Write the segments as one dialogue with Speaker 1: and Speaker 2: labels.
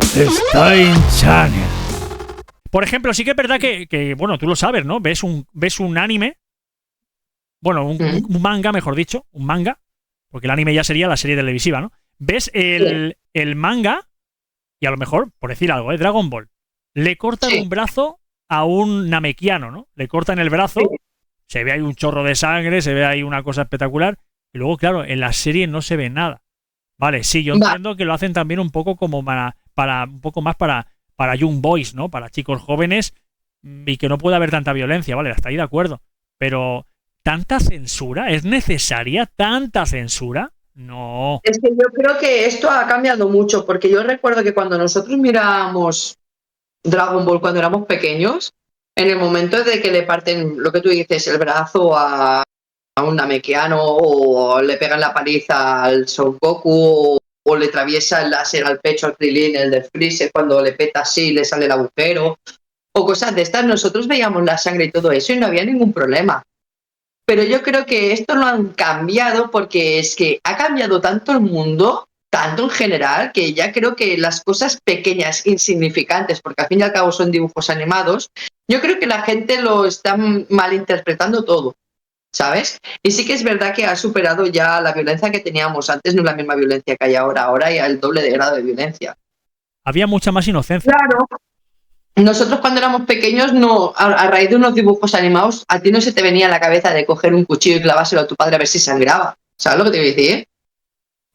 Speaker 1: Stein Channel. Por ejemplo, sí que es verdad que bueno, tú lo sabes, ¿no? Ves un anime, bueno, un manga, mejor dicho, un manga, porque el anime ya sería la serie televisiva, ¿no? Ves el manga y a lo mejor, por decir algo, Dragon Ball, le cortan un brazo a un namekiano, ¿no? Le cortan el brazo, se ve ahí un chorro de sangre, se ve ahí una cosa espectacular, y luego, claro, en la serie no se ve nada. Vale, sí, yo entiendo que lo hacen también un poco como para un poco más para young boys, ¿no? Para chicos jóvenes y que no pueda haber tanta violencia, vale, hasta ahí de acuerdo. Pero, ¿tanta censura? ¿Es necesaria tanta censura? No.
Speaker 2: Es que yo creo que esto ha cambiado mucho, porque yo recuerdo que cuando nosotros mirábamos Dragon Ball cuando éramos pequeños, en el momento de que le parten, lo que tú dices, el brazo a un namekiano, o le pegan la paliza al Son Goku, o le atraviesa el láser al pecho al Krillin, el de Freezer, cuando le peta así le sale el agujero, o cosas de estas, nosotros veíamos la sangre y todo eso y no había ningún problema. Pero yo creo que esto lo han cambiado porque es que ha cambiado tanto el mundo, tanto en general, que ya creo que las cosas pequeñas, insignificantes, porque al fin y al cabo son dibujos animados, yo creo que la gente lo está malinterpretando todo, ¿sabes? Y sí que es verdad que ha superado ya la violencia que teníamos antes, no es la misma violencia que hay ahora hay el doble de grado de violencia.
Speaker 1: Había mucha más inocencia.
Speaker 2: Claro. Nosotros cuando éramos pequeños, no, a raíz de unos dibujos animados, a ti no se te venía a la cabeza de coger un cuchillo y clavárselo a tu padre a ver si sangraba. ¿Sabes lo que te voy a decir?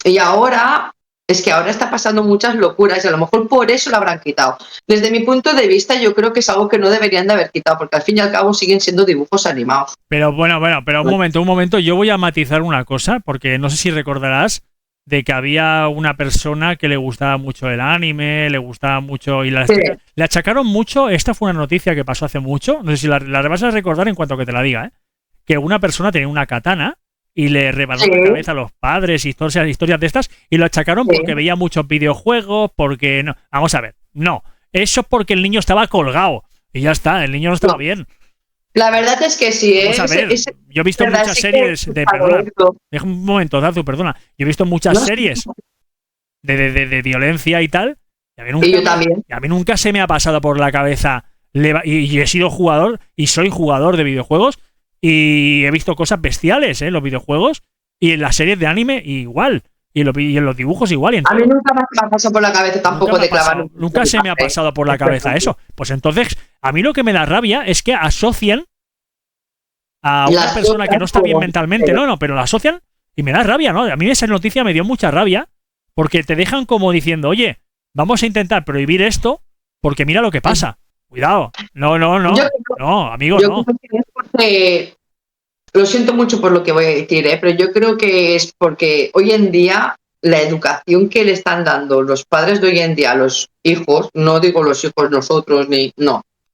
Speaker 2: Y ahora, es que ahora está pasando muchas locuras y a lo mejor por eso lo habrán quitado. Desde mi punto de vista, yo creo que es algo que no deberían de haber quitado, porque al fin y al cabo siguen siendo dibujos animados.
Speaker 1: Pero bueno, pero un momento, yo voy a matizar una cosa, porque no sé si recordarás de que había una persona que le gustaba mucho el anime, le gustaba mucho y le achacaron mucho. Esta fue una noticia que pasó hace mucho, no sé si la vas a recordar en cuanto que te la diga, que una persona tenía una katana y le rebanó la cabeza a los padres, historias de estas, y lo achacaron porque veía muchos videojuegos, porque no, vamos a ver, no, eso es porque el niño estaba colgado y ya está, el niño no estaba bien.
Speaker 2: La verdad es que sí,
Speaker 1: Vamos a ver, yo he visto muchas series de... Perdona, deja un momento, Dazu, perdona. Yo he visto muchas series de violencia y tal, y
Speaker 2: yo también.
Speaker 1: A mí nunca se me ha pasado por la cabeza, y he sido jugador, y soy jugador de videojuegos, y he visto cosas bestiales en los videojuegos, y en las series de anime igual, y en los dibujos igual.
Speaker 2: A mí nunca me ha pasado por la cabeza tampoco de clavar.
Speaker 1: Nunca se me ha pasado por la cabeza eso. Pues entonces, a mí lo que me da rabia es que asocian a una persona que no está bien mentalmente, pero la asocian y me da rabia, ¿no? A mí esa noticia me dio mucha rabia porque te dejan como diciendo, oye, vamos a intentar prohibir esto porque mira lo que pasa. Cuidado. No, amigo, no.
Speaker 2: Lo siento mucho por lo que voy a decir, pero yo creo que es porque hoy en día la educación que le están dando los padres de hoy en día a los hijos, no digo los hijos nosotros,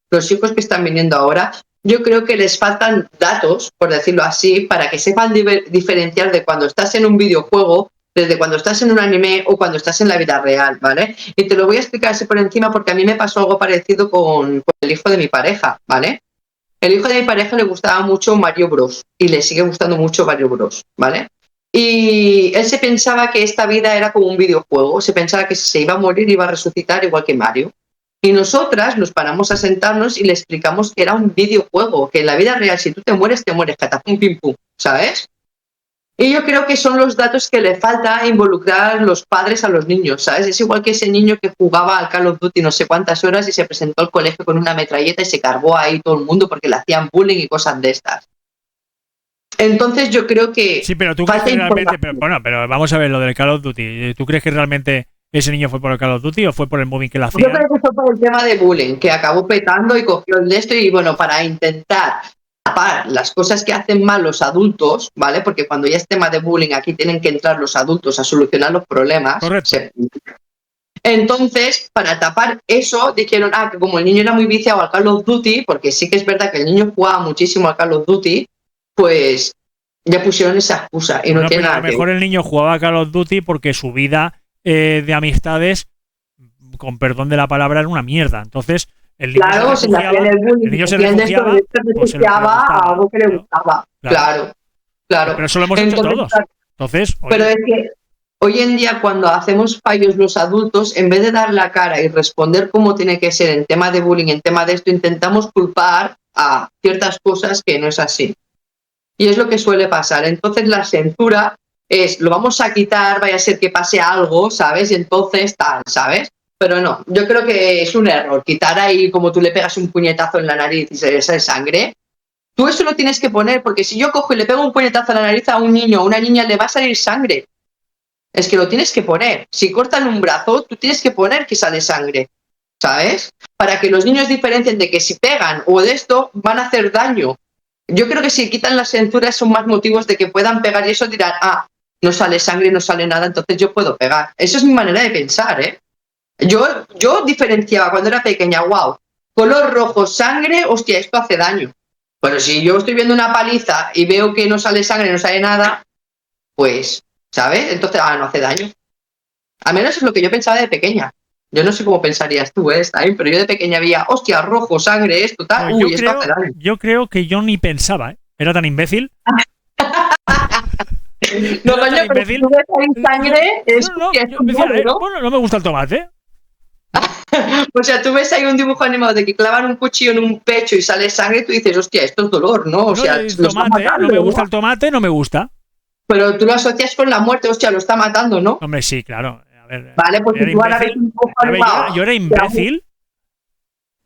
Speaker 2: los hijos que están viniendo ahora, yo creo que les faltan datos, por decirlo así, para que sepan diferenciar de cuando estás en un videojuego, desde cuando estás en un anime o cuando estás en la vida real, ¿vale? Y te lo voy a explicar así por encima porque a mí me pasó algo parecido con el hijo de mi pareja, ¿vale? El hijo de mi pareja le gustaba mucho Mario Bros. Y le sigue gustando mucho Mario Bros, ¿vale? Y él se pensaba que esta vida era como un videojuego, se pensaba que si se iba a morir iba a resucitar igual que Mario. Y nosotras nos paramos a sentarnos y le explicamos que era un videojuego, que en la vida real si tú te mueres, catapum, pim, pum, ¿sabes? Y yo creo que son los datos que le falta involucrar los padres a los niños, ¿sabes? Es igual que ese niño que jugaba al Call of Duty no sé cuántas horas y se presentó al colegio con una metralleta y se cargó ahí todo el mundo porque le hacían bullying y cosas de estas. Entonces yo creo que...
Speaker 1: Sí, pero tú crees que realmente... Pero vamos a ver lo del Call of Duty. ¿Tú crees que realmente ese niño fue por el Call of Duty o fue por el mobbing que le hacían?
Speaker 2: Yo creo que fue por el tema de bullying, que acabó petando y cogió el de esto y bueno, para intentar tapar las cosas que hacen mal los adultos, ¿vale? Porque cuando ya es tema de bullying, aquí tienen que entrar los adultos a solucionar los problemas.
Speaker 1: Correcto.
Speaker 2: Entonces, para tapar eso, dijeron, que como el niño era muy viciado al Call of Duty, porque sí que es verdad que el niño jugaba muchísimo al Call of Duty, pues ya pusieron esa excusa y no tiene nada.
Speaker 1: A lo mejor el niño jugaba a Call of Duty porque su vida de amistades, con perdón de la palabra, era una mierda. Entonces, el niño se refugiaba
Speaker 2: a algo que le gustaba. Claro.
Speaker 1: Pero eso lo hemos hecho todos. Entonces,
Speaker 2: pero es que hoy en día cuando hacemos fallos los adultos, en vez de dar la cara y responder como tiene que ser en tema de bullying, en tema de esto, intentamos culpar a ciertas cosas que no es así. Y es lo que suele pasar. Entonces la censura es, lo vamos a quitar, vaya a ser que pase algo, ¿sabes? Y entonces tal, ¿sabes? Pero no, yo creo que es un error. Quitar ahí como tú le pegas un puñetazo en la nariz y se sale sangre. Tú eso lo tienes que poner, porque si yo cojo y le pego un puñetazo en la nariz a un niño o a una niña, le va a salir sangre. Es que lo tienes que poner. Si cortan un brazo, tú tienes que poner que sale sangre, ¿sabes? Para que los niños diferencien de que si pegan o de esto van a hacer daño. Yo creo que si quitan las censuras son más motivos de que puedan pegar y eso dirán, no sale sangre, no sale nada, entonces yo puedo pegar. Eso es mi manera de pensar, ¿eh? Yo diferenciaba cuando era pequeña, wow, color rojo, sangre, hostia, esto hace daño. Pero si yo estoy viendo una paliza y veo que no sale sangre, no sale nada, pues, ¿sabes? Entonces, no hace daño. Al menos es lo que yo pensaba de pequeña. Yo no sé cómo pensarías tú, Stein, pero yo de pequeña veía, hostia, rojo, sangre, esto, tal,
Speaker 1: Pues
Speaker 2: esto hace daño.
Speaker 1: yo creo que yo ni pensaba, ¿eh? Era tan imbécil.
Speaker 2: No, coño, pero si tú ves ahí sangre, es que es un doble, ¿no?
Speaker 1: Bueno, no me gusta el tomate.
Speaker 2: O sea, tú ves ahí un dibujo animado de que clavan un cuchillo en un pecho y sale sangre y tú dices, hostia, esto es dolor, ¿no? O sea,
Speaker 1: No, tomate, matando, no me gusta el tomate, no me gusta.
Speaker 2: Pero tú lo asocias con la muerte, hostia, lo está matando, ¿no?
Speaker 1: Hombre, sí, claro. A ver,
Speaker 2: vale, pues si tú ahora ves un dibujo animado.
Speaker 1: Yo era imbécil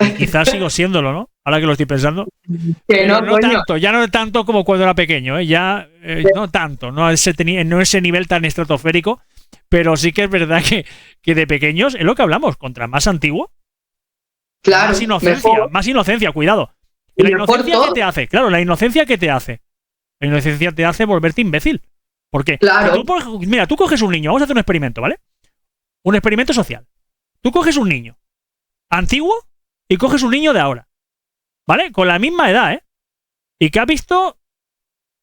Speaker 1: y quizás sigo siéndolo, ¿no? Ahora que lo estoy pensando.
Speaker 2: Que no,
Speaker 1: no tanto, ya no tanto como cuando era pequeño, ¿eh? Ya no tanto, no ese nivel tan estratosférico, pero sí que es verdad que de pequeños, es lo que hablamos, contra más antiguo,
Speaker 2: claro,
Speaker 1: más inocencia, cuidado. ¿La inocencia qué te hace? Claro, la inocencia ¿qué te hace? La inocencia te hace volverte imbécil. Porque
Speaker 2: claro.
Speaker 1: Mira, tú coges un niño, vamos a hacer un experimento, ¿vale? Un experimento social. Tú coges un niño antiguo y coges un niño de ahora, ¿vale? Con la misma edad, ¿eh? Y que ha visto,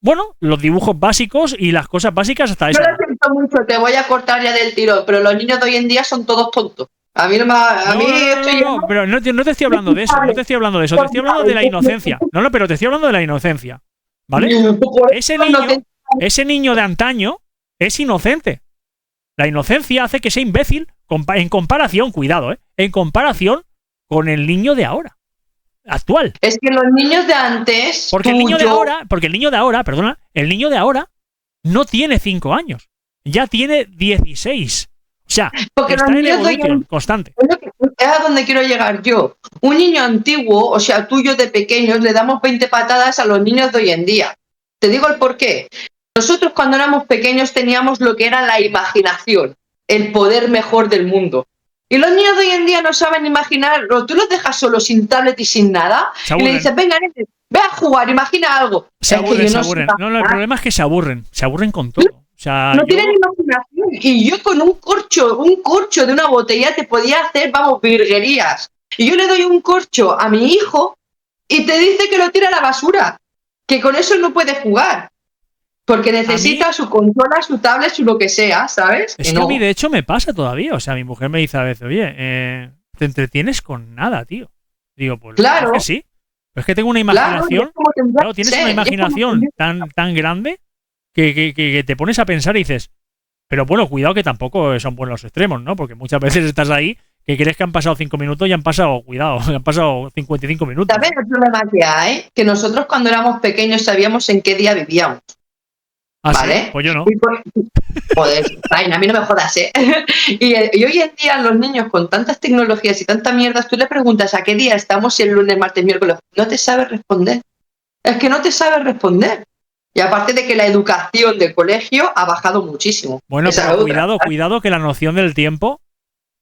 Speaker 1: bueno, los dibujos básicos y las cosas básicas hasta eso.
Speaker 2: Yo lo siento mucho, te voy a cortar ya del tiro, pero los niños de hoy en día son todos tontos. A mí no me...
Speaker 1: No, pero no te estoy hablando de eso, no te estoy hablando de eso, te estoy hablando de la inocencia. No, pero te estoy hablando de la inocencia, ¿vale? Ese niño de antaño es inocente. La inocencia hace que sea imbécil en comparación, cuidado, en comparación con el niño de ahora, actual.
Speaker 2: Es que los niños de antes...
Speaker 1: Porque el niño de ahora no tiene 5 años, ya tiene 16. O sea,
Speaker 2: porque
Speaker 1: está en evolución constante.
Speaker 2: Es a donde quiero llegar yo. Un niño antiguo, o sea, tuyo de pequeños, le damos 20 patadas a los niños de hoy en día. Te digo el porqué. Nosotros cuando éramos pequeños teníamos lo que era la imaginación, el poder mejor del mundo. Y los niños de hoy en día no saben imaginar, tú los dejas solos sin tablet y sin nada, y le dices, venga, ve a jugar, imagina algo.
Speaker 1: Se aburren. No, el problema es que se aburren con todo. O sea,
Speaker 2: no tienen imaginación. Y yo con un corcho de una botella te podía hacer, vamos, virguerías. Y yo le doy un corcho a mi hijo y te dice que lo tira a la basura, que con eso no puede jugar. Porque necesita su consola, su tablet, su lo que sea, ¿sabes?
Speaker 1: Es que a mí, de hecho, me pasa todavía. O sea, mi mujer me dice a veces, oye, te entretienes con nada, tío. Digo, pues
Speaker 2: claro.
Speaker 1: Es que sí. Pero es que tengo una imaginación. Claro, tienes una imaginación tan grande que te pones a pensar y dices, pero bueno, cuidado que tampoco son buenos los extremos, ¿no? Porque muchas veces estás ahí que crees que han pasado 5 minutos y han pasado, cuidado, han pasado 55 minutos.
Speaker 2: ¿Sabes el problema que hay? Que nosotros cuando éramos pequeños sabíamos en qué día vivíamos. ¿Vale?
Speaker 1: ¿Sí? Pues yo no.
Speaker 2: Joder, a mí no me jodas, ¿eh? Y hoy en día los niños con tantas tecnologías y tanta mierda, tú le preguntas a qué día estamos, si el lunes, martes, miércoles, no te sabe responder. Es que no te sabe responder. Y aparte de que la educación del colegio ha bajado muchísimo.
Speaker 1: Bueno, pero cuidado que la noción del tiempo...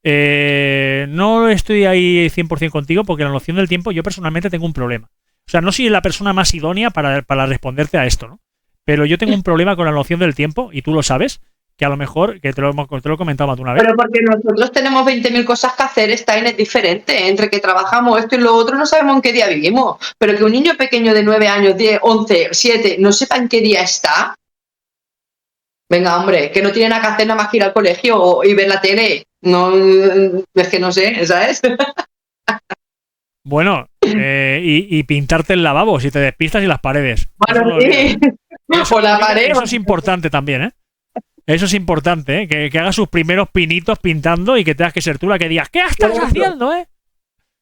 Speaker 1: no estoy ahí 100% contigo porque la noción del tiempo yo personalmente tengo un problema. O sea, no soy la persona más idónea para responderte a esto, ¿no? Pero yo tengo un problema con la noción del tiempo y tú lo sabes, que a lo mejor, que te lo he comentado más de una vez.
Speaker 2: Pero porque nosotros tenemos 20.000 cosas que hacer, Stein, es diferente. Entre que trabajamos esto y lo otro, no sabemos en qué día vivimos. Pero que un niño pequeño de 9 años, 10, 11, 7, no sepa en qué día está. Venga, hombre, que no tiene nada que hacer nada más que ir al colegio y ver la tele. No, es que no sé, ¿sabes?
Speaker 1: Bueno, y pintarte el lavabo si te despistas y las paredes.
Speaker 2: Bueno, sí.
Speaker 1: Eso, la pared. Eso es importante también, ¿eh? Eso es importante, ¿eh? Que haga sus primeros pinitos pintando y que tengas que ser tú la que digas, ¿qué estás haciendo, eh?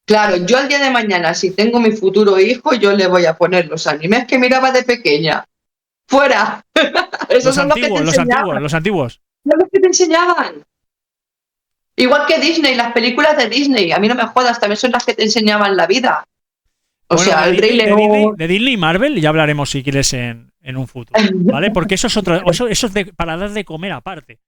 Speaker 2: Claro, yo el día de mañana, si tengo mi futuro hijo, yo le voy a poner los animes que miraba de pequeña. ¡Fuera! Esos son los que te enseñaban.
Speaker 1: Los antiguos.
Speaker 2: Son los que te enseñaban. Igual que Disney, las películas de Disney, a mí no me jodas, también son las que te enseñaban la vida. O
Speaker 1: bueno,
Speaker 2: sea, el Rey León.
Speaker 1: De Disney y Marvel ya hablaremos si quieres en un futuro, ¿vale? Porque eso es otro, eso es para dar de comer aparte.